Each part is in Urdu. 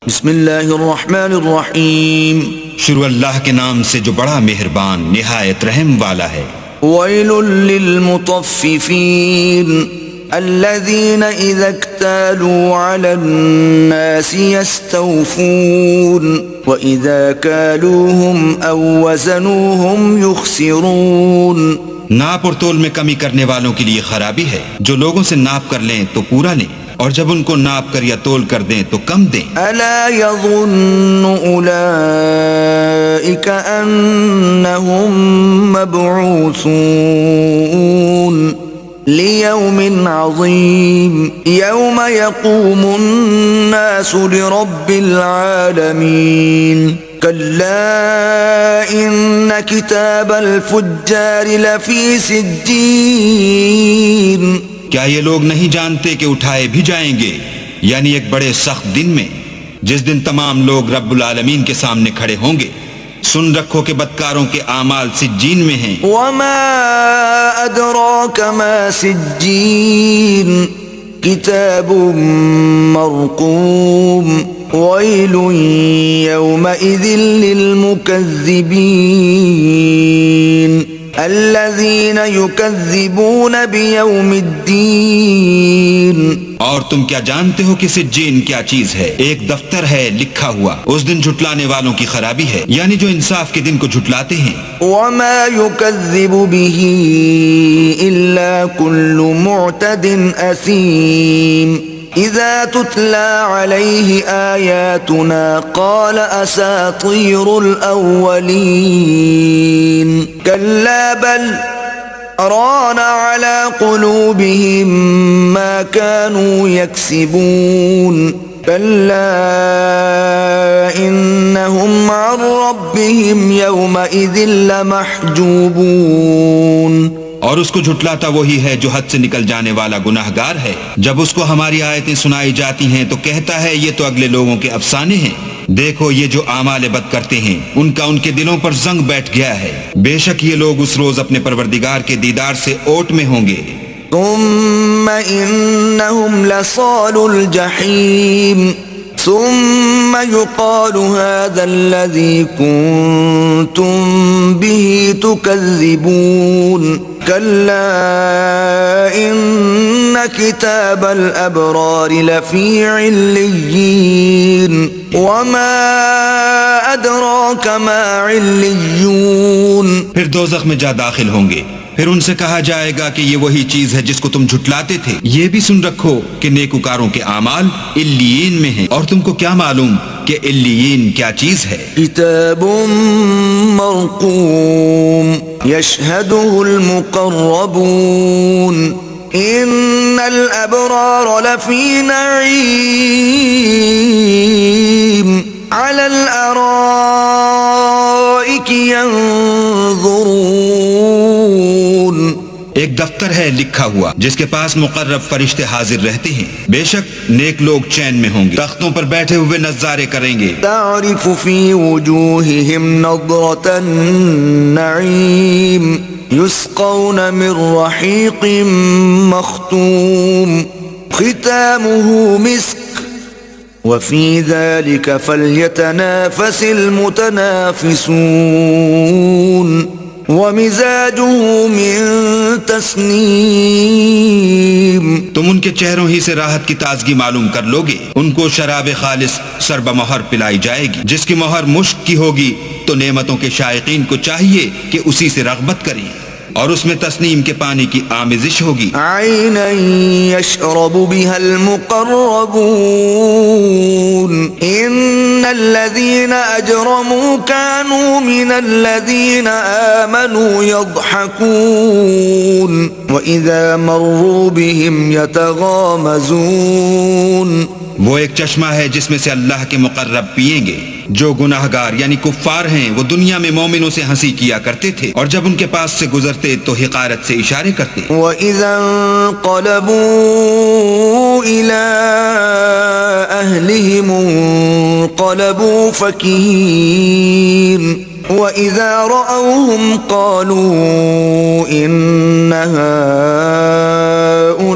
بسم اللہ الرحمن الرحیم، شروع اللہ کے نام سے جو بڑا مہربان نہایت رحم والا ہے۔ ویل للمطففین الذین اذا اکتالوا علی الناس یستوفون واذا کالوهم او وزنوهم یخسرون۔ ناپ اور تول میں کمی کرنے والوں کے لیے خرابی ہے، جو لوگوں سے ناپ کر لیں تو پورا لیں، اور جب ان کو ناپ کر یا تول کر دیں تو کم دیں۔ الا یظن اولئک انہم مبعوثون لیوم عظیم یوم یقوم الناس لرب العالمین کلا ان کتاب الفجار لفی سجین۔ کیا یہ لوگ نہیں جانتے کہ اٹھائے بھی جائیں گے، یعنی ایک بڑے سخت دن میں، جس دن تمام لوگ رب العالمین کے سامنے کھڑے ہوں گے۔ سن رکھو کہ بدکاروں کے اعمال سجین میں ہیں۔ وما ادراک ما سجین کتاب مرقوم ویل یومئذ للمکذبین الذین یکذبون بیوم الدین۔ اور تم کیا جانتے ہو کہ سجین کیا چیز ہے؟ ایک دفتر ہے لکھا ہوا، اس دن جھٹلانے والوں کی خرابی ہے، یعنی جو انصاف کے دن کو جھٹلاتے ہیں۔ وما یکذب به الا کل معتد اثیم اذا تتلى عليه آیاتنا قال اساطیر الاولین کلا بل ران على قلوبهم ما كانوا يكسبون كلا إنهم عن ربهم يومئذ لمحجوبون۔ اور اس کو جھٹلاتا وہی ہے جو حد سے نکل جانے والا گناہگار ہے۔ جب اس کو ہماری آیتیں سنائی جاتی ہیں تو کہتا ہے یہ تو اگلے لوگوں کے افسانے ہیں، دیکھو یہ جو اعمال بد کرتے ہیں ان کا ان کے دلوں پر زنگ بیٹھ گیا ہے، بے شک یہ لوگ اس روز اپنے پروردگار کے دیدار سے اوٹ میں ہوں گے۔ ثم انہم لصال الجحیم ثم يقال هذا الذي كنتم به تكذبون كلا إن كتاب الأبرار لفي عليين وما أدراك ما عليون۔ پھر دوزخ میں جا داخل ہوں گے، پھر ان سے کہا جائے گا کہ یہ وہی چیز ہے جس کو تم جھٹلاتے تھے۔ یہ بھی سن رکھو کہ نیکوکاروں کے اعمال علیین میں ہیں، اور تم کو کیا معلوم کہ علیین کیا چیز ہے؟ کتاب مرقوم یشہدہ المقربون ان الابرار لفی نعیم علی الارائک ینظرون۔ ایک دفتر ہے لکھا ہوا جس کے پاس مقرب فرشتے حاضر رہتے ہیں، بے شک نیک لوگ چین میں ہوں گے، تختوں پر بیٹھے ہوئے نظارے کریں گے۔ تعرف فی وجوہہم نضرۃ النعیم یسقون من رحیق مختوم ختامہ مسک وفی ذلک فلیتنافس المتنافسون ومزاجہ من تسنیم۔ تم ان کے چہروں ہی سے راحت کی تازگی معلوم کر لوگے، ان کو شراب خالص سرب مہر پلائی جائے گی، جس کی مہر مشک کی ہوگی، تو نعمتوں کے شائقین کو چاہیے کہ اسی سے رغبت کریں، اور اس میں تسنیم کے پانی کی آمیزش ہوگی۔ عینا یشرب بها المقربون ان الذین اجرموا كانوا من الذین آمنوا يضحكون واذا مروا بهم يتغامزون۔ وہ ایک چشمہ ہے جس میں سے اللہ کے مقرب پیئیں گے، جو گناہگار یعنی کفار ہیں وہ دنیا میں مومنوں سے ہنسی کیا کرتے تھے، اور جب ان کے پاس سے گزرتے تو حقارت سے اشارے کرتے۔ وَإِذَا انقلبوا إِلَىٰ أَهْلِهِمُ انقلبوا فَكِهِينَ وَإِذَا رَأَوْهُمْ قَالُوا إِنَّ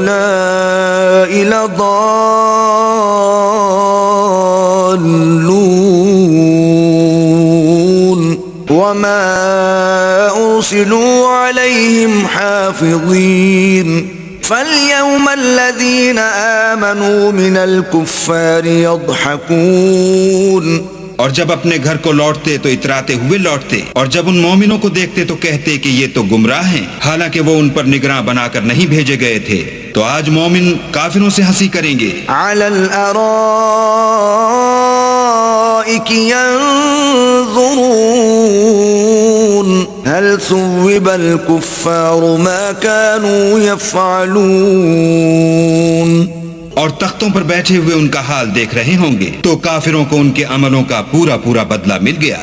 هَٰؤُلَاءِ لَضَالُّونَ حافظين فاليوم الذين آمنوا من الكفار يضحكون اور جب اپنے گھر کو لوٹتے تو اتراتے ہوئے لوٹتے، اور جب ان مومنوں کو دیکھتے تو کہتے کہ یہ تو گمراہ ہیں، حالانکہ وہ ان پر نگراں بنا کر نہیں بھیجے گئے تھے۔ تو آج مومن کافروں سے ہنسی کریں گے۔ على الأرائك ينظرون هل ثوب الكفار ما كانوا يفعلون اور تختوں پر بیٹھے ہوئے ان کا حال دیکھ رہے ہوں گے، تو کافروں کو ان کے عملوں کا پورا پورا بدلہ مل گیا۔